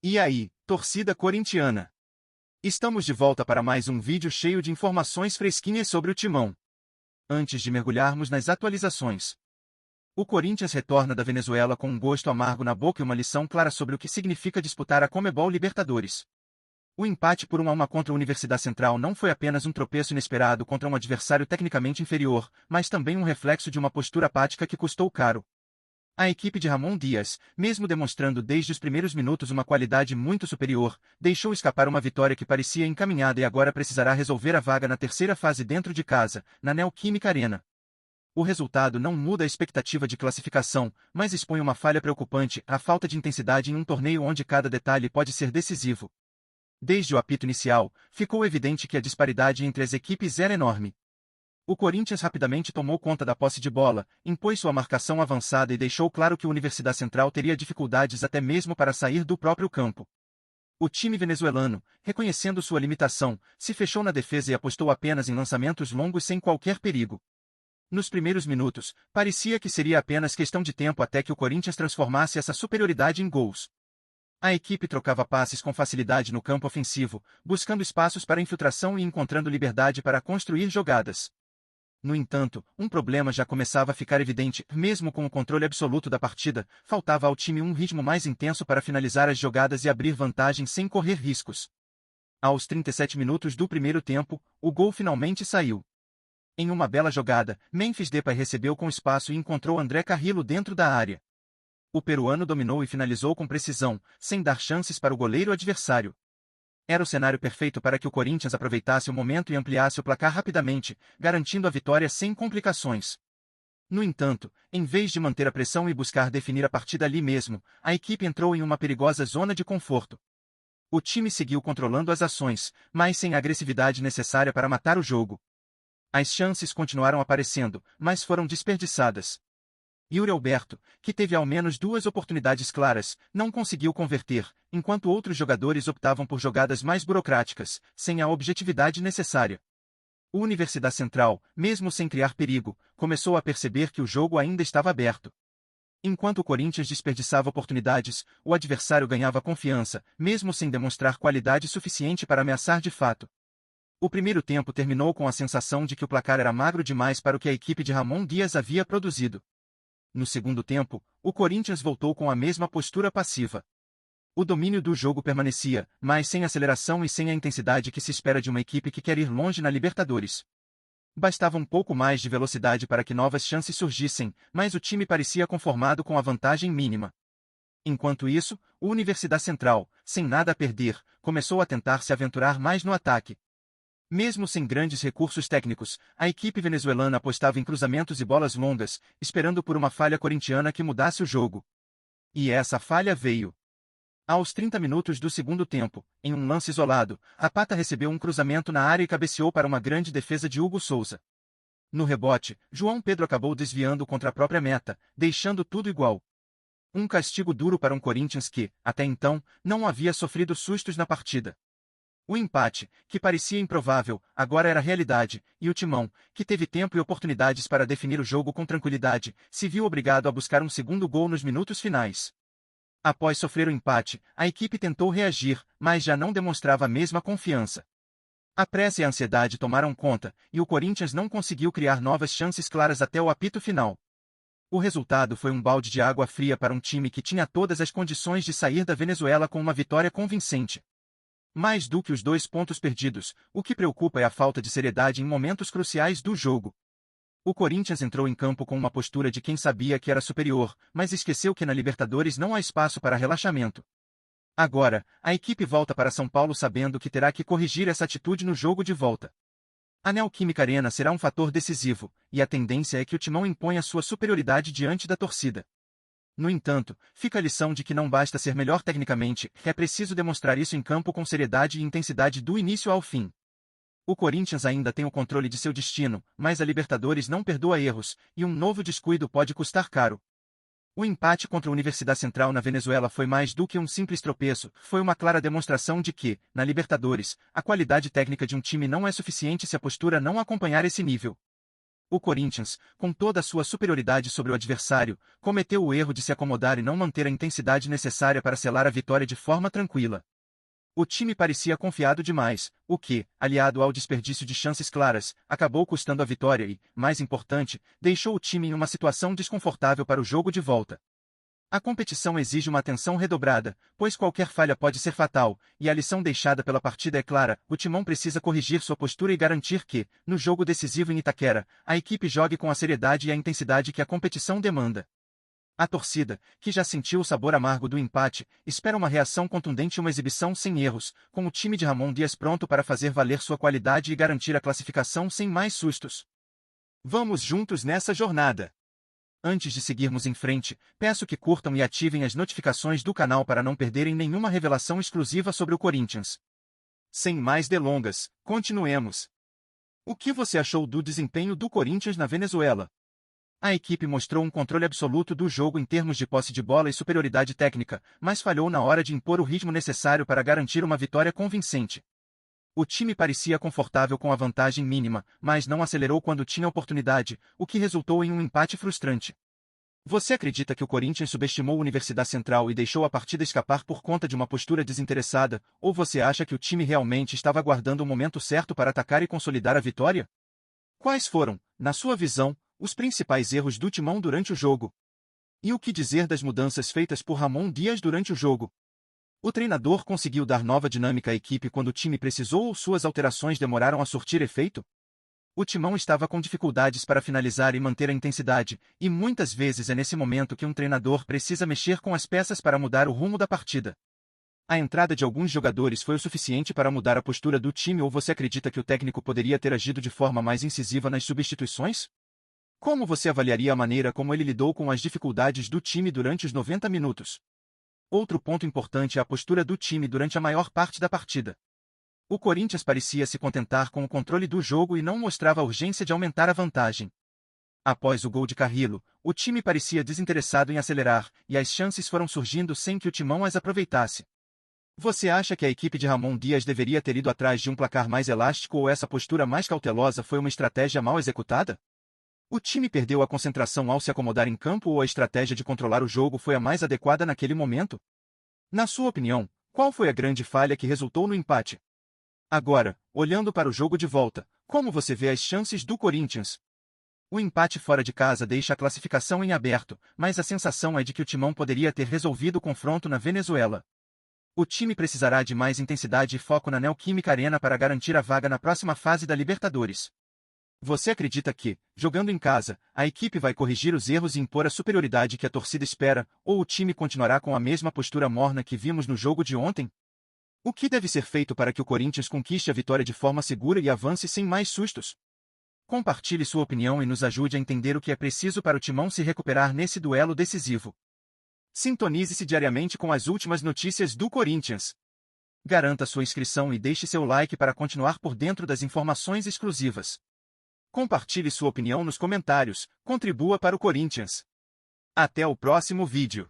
E aí, torcida corintiana? Estamos de volta para mais um vídeo cheio de informações fresquinhas sobre o Timão. Antes de mergulharmos nas atualizações, o Corinthians retorna da Venezuela com um gosto amargo na boca e uma lição clara sobre o que significa disputar a Conmebol Libertadores. O empate por 1-1 contra a Universidade Central não foi apenas um tropeço inesperado contra um adversário tecnicamente inferior, mas também um reflexo de uma postura apática que custou caro. A equipe de Ramon Dias, mesmo demonstrando desde os primeiros minutos uma qualidade muito superior, deixou escapar uma vitória que parecia encaminhada e agora precisará resolver a vaga na terceira fase dentro de casa, na Neoquímica Arena. O resultado não muda a expectativa de classificação, mas expõe uma falha preocupante, a falta de intensidade em um torneio onde cada detalhe pode ser decisivo. Desde o apito inicial, ficou evidente que a disparidade entre as equipes era enorme. O Corinthians rapidamente tomou conta da posse de bola, impôs sua marcação avançada e deixou claro que a Universidade Central teria dificuldades até mesmo para sair do próprio campo. O time venezuelano, reconhecendo sua limitação, se fechou na defesa e apostou apenas em lançamentos longos sem qualquer perigo. Nos primeiros minutos, parecia que seria apenas questão de tempo até que o Corinthians transformasse essa superioridade em gols. A equipe trocava passes com facilidade no campo ofensivo, buscando espaços para infiltração e encontrando liberdade para construir jogadas. No entanto, um problema já começava a ficar evidente, mesmo com o controle absoluto da partida, faltava ao time um ritmo mais intenso para finalizar as jogadas e abrir vantagem sem correr riscos. Aos 37 minutos do primeiro tempo, o gol finalmente saiu. Em uma bela jogada, Memphis Depay recebeu com espaço e encontrou André Carrillo dentro da área. O peruano dominou e finalizou com precisão, sem dar chances para o goleiro adversário. Era o cenário perfeito para que o Corinthians aproveitasse o momento e ampliasse o placar rapidamente, garantindo a vitória sem complicações. No entanto, em vez de manter a pressão e buscar definir a partida ali mesmo, a equipe entrou em uma perigosa zona de conforto. O time seguiu controlando as ações, mas sem a agressividade necessária para matar o jogo. As chances continuaram aparecendo, mas foram desperdiçadas. Yuri Alberto, que teve ao menos 2 oportunidades claras, não conseguiu converter, enquanto outros jogadores optavam por jogadas mais burocráticas, sem a objetividade necessária. O Universidade Central, mesmo sem criar perigo, começou a perceber que o jogo ainda estava aberto. Enquanto o Corinthians desperdiçava oportunidades, o adversário ganhava confiança, mesmo sem demonstrar qualidade suficiente para ameaçar de fato. O primeiro tempo terminou com a sensação de que o placar era magro demais para o que a equipe de Ramon Dias havia produzido. No segundo tempo, o Corinthians voltou com a mesma postura passiva. O domínio do jogo permanecia, mas sem aceleração e sem a intensidade que se espera de uma equipe que quer ir longe na Libertadores. Bastava um pouco mais de velocidade para que novas chances surgissem, mas o time parecia conformado com a vantagem mínima. Enquanto isso, o Universidade Central, sem nada a perder, começou a tentar se aventurar mais no ataque. Mesmo sem grandes recursos técnicos, a equipe venezuelana apostava em cruzamentos e bolas longas, esperando por uma falha corintiana que mudasse o jogo. E essa falha veio. Aos 30 minutos do segundo tempo, em um lance isolado, a Pata recebeu um cruzamento na área e cabeceou para uma grande defesa de Hugo Souza. No rebote, João Pedro acabou desviando contra a própria meta, deixando tudo igual. Um castigo duro para um Corinthians que, até então, não havia sofrido sustos na partida. O empate, que parecia improvável, agora era realidade, e o Timão, que teve tempo e oportunidades para definir o jogo com tranquilidade, se viu obrigado a buscar um segundo gol nos minutos finais. Após sofrer o empate, a equipe tentou reagir, mas já não demonstrava a mesma confiança. A pressa e a ansiedade tomaram conta, e o Corinthians não conseguiu criar novas chances claras até o apito final. O resultado foi um balde de água fria para um time que tinha todas as condições de sair da Venezuela com uma vitória convincente. Mais do que os 2 pontos perdidos, o que preocupa é a falta de seriedade em momentos cruciais do jogo. O Corinthians entrou em campo com uma postura de quem sabia que era superior, mas esqueceu que na Libertadores não há espaço para relaxamento. Agora, a equipe volta para São Paulo sabendo que terá que corrigir essa atitude no jogo de volta. A Neoquímica Arena será um fator decisivo, e a tendência é que o Timão imponha sua superioridade diante da torcida. No entanto, fica a lição de que não basta ser melhor tecnicamente, é preciso demonstrar isso em campo com seriedade e intensidade do início ao fim. O Corinthians ainda tem o controle de seu destino, mas a Libertadores não perdoa erros, e um novo descuido pode custar caro. O empate contra a Universidade Central na Venezuela foi mais do que um simples tropeço, foi uma clara demonstração de que, na Libertadores, a qualidade técnica de um time não é suficiente se a postura não acompanhar esse nível. O Corinthians, com toda a sua superioridade sobre o adversário, cometeu o erro de se acomodar e não manter a intensidade necessária para selar a vitória de forma tranquila. O time parecia confiado demais, o que, aliado ao desperdício de chances claras, acabou custando a vitória e, mais importante, deixou o time em uma situação desconfortável para o jogo de volta. A competição exige uma atenção redobrada, pois qualquer falha pode ser fatal, e a lição deixada pela partida é clara: o Timão precisa corrigir sua postura e garantir que, no jogo decisivo em Itaquera, a equipe jogue com a seriedade e a intensidade que a competição demanda. A torcida, que já sentiu o sabor amargo do empate, espera uma reação contundente e uma exibição sem erros, com o time de Ramon Dias pronto para fazer valer sua qualidade e garantir a classificação sem mais sustos. Vamos juntos nessa jornada! Antes de seguirmos em frente, peço que curtam e ativem as notificações do canal para não perderem nenhuma revelação exclusiva sobre o Corinthians. Sem mais delongas, continuemos. O que você achou do desempenho do Corinthians na Venezuela? A equipe mostrou um controle absoluto do jogo em termos de posse de bola e superioridade técnica, mas falhou na hora de impor o ritmo necessário para garantir uma vitória convincente. O time parecia confortável com a vantagem mínima, mas não acelerou quando tinha oportunidade, o que resultou em um empate frustrante. Você acredita que o Corinthians subestimou a Universidade Central e deixou a partida escapar por conta de uma postura desinteressada, ou você acha que o time realmente estava aguardando o momento certo para atacar e consolidar a vitória? Quais foram, na sua visão, os principais erros do Timão durante o jogo? E o que dizer das mudanças feitas por Ramon Dias durante o jogo? O treinador conseguiu dar nova dinâmica à equipe quando o time precisou ou suas alterações demoraram a surtir efeito? O Timão estava com dificuldades para finalizar e manter a intensidade, e muitas vezes é nesse momento que um treinador precisa mexer com as peças para mudar o rumo da partida. A entrada de alguns jogadores foi o suficiente para mudar a postura do time ou você acredita que o técnico poderia ter agido de forma mais incisiva nas substituições? Como você avaliaria a maneira como ele lidou com as dificuldades do time durante os 90 minutos? Outro ponto importante é a postura do time durante a maior parte da partida. O Corinthians parecia se contentar com o controle do jogo e não mostrava a urgência de aumentar a vantagem. Após o gol de Carrillo, o time parecia desinteressado em acelerar, e as chances foram surgindo sem que o Timão as aproveitasse. Você acha que a equipe de Ramon Dias deveria ter ido atrás de um placar mais elástico ou essa postura mais cautelosa foi uma estratégia mal executada? O time perdeu a concentração ao se acomodar em campo ou a estratégia de controlar o jogo foi a mais adequada naquele momento? Na sua opinião, qual foi a grande falha que resultou no empate? Agora, olhando para o jogo de volta, como você vê as chances do Corinthians? O empate fora de casa deixa a classificação em aberto, mas a sensação é de que o Timão poderia ter resolvido o confronto na Venezuela. O time precisará de mais intensidade e foco na Neoquímica Arena para garantir a vaga na próxima fase da Libertadores. Você acredita que, jogando em casa, a equipe vai corrigir os erros e impor a superioridade que a torcida espera, ou o time continuará com a mesma postura morna que vimos no jogo de ontem? O que deve ser feito para que o Corinthians conquiste a vitória de forma segura e avance sem mais sustos? Compartilhe sua opinião e nos ajude a entender o que é preciso para o Timão se recuperar nesse duelo decisivo. Sintonize-se diariamente com as últimas notícias do Corinthians. Garanta sua inscrição e deixe seu like para continuar por dentro das informações exclusivas. Compartilhe sua opinião nos comentários, contribua para o Corinthians. Até o próximo vídeo.